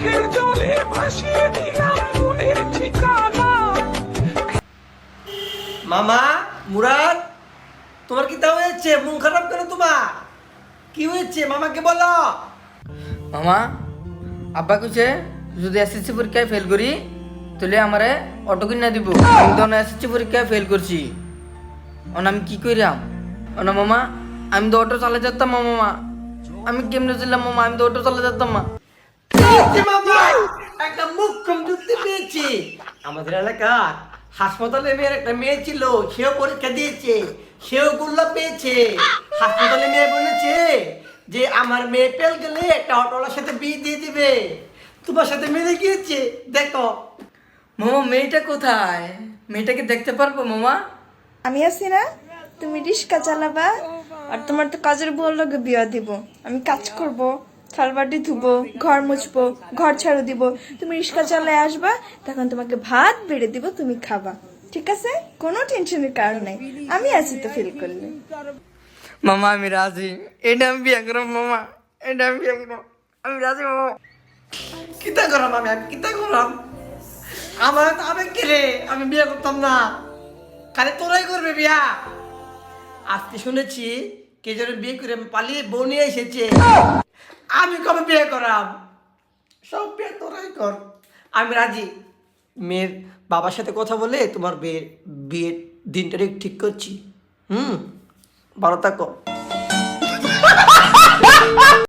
চোখের জলে ভাসিয়ে দিলাম মনের ঠিকানা। মামা মুরাদ, তোমার কি তা হয়েছে? মন খারাপ কেন তোমার? কি হয়েছে মামাকে বলো। মামা, আব্বা কইছে যদি এসএসসি পরীক্ষায় ফেল করি তাহলে আমারে অটো কিনা দিব। আমি তো এসএসসি পরীক্ষায় ফেল করছি, আমি কি কইরাম? না মামা, আমি তো অটো চালা যেতাম মামা। আমি কেমনে ছিলাম মামা? আমি তো অটো চালা যেতাম মা। পেয়েছি মামা, একটা মুখ্যম যুক্তি পেয়েছি। আমাদের এলাকার হাসপাতালে মেয়ের একটা মেয়ে ছিল, সেও পরীক্ষা দিয়েছে, সেও গুল্লা পেয়েছে। হাসপাতালে মেয়ে বলেছে যে আমার মেয়ে পেল গেলে একটা অটোওয়ালার সাথে বিয়ে দিয়ে দিবে। তোমার সাথে মিলে গিয়েছে, দেখো। মামা মেয়েটা কোথায়? মেয়েটাকে দেখতে পারবো মামা? আমি আছি না, তুমি রিক্সা চালাবা আর তোমার তো কাজের বুয়ার লগে বিয়া দিব। আমি কাজ করব, থালবাটি ধুবো, ঘর মুছবো, ঘর ঝাড়ু দিব, তুমি রিক্সা চালায় আসবা, তখন তোমাকে ভাত বেড়ে দিব, তুমি খাবা। ঠিক আছে, কোনো টেনশনের কারণ নাই, আমি আছি তো ফিল করলে। মামা আমি রাজি, এটা আমি বিয়ে করব মামা, এটা আমি বিয়ে করব, আমি রাজি মামা। কিতা করাম আমি কিতা করাম? আমার তো আবেগ রে, আমি বিয়ে করতাম না, খালি তোরাই করবে বিয়া। আজকে শুনেছি কে যেন বিয়ে করে পালিয়ে বউ নিয়ে এসেছে। আমি কবে বিয়ে করাম? সব বিয়ে তোরাই কর, আমি রাজি। মেয়ের বাবার সাথে কথা বলে তোমার বিয়ের দিনটা ঠিক করছি। ভালো থাকো।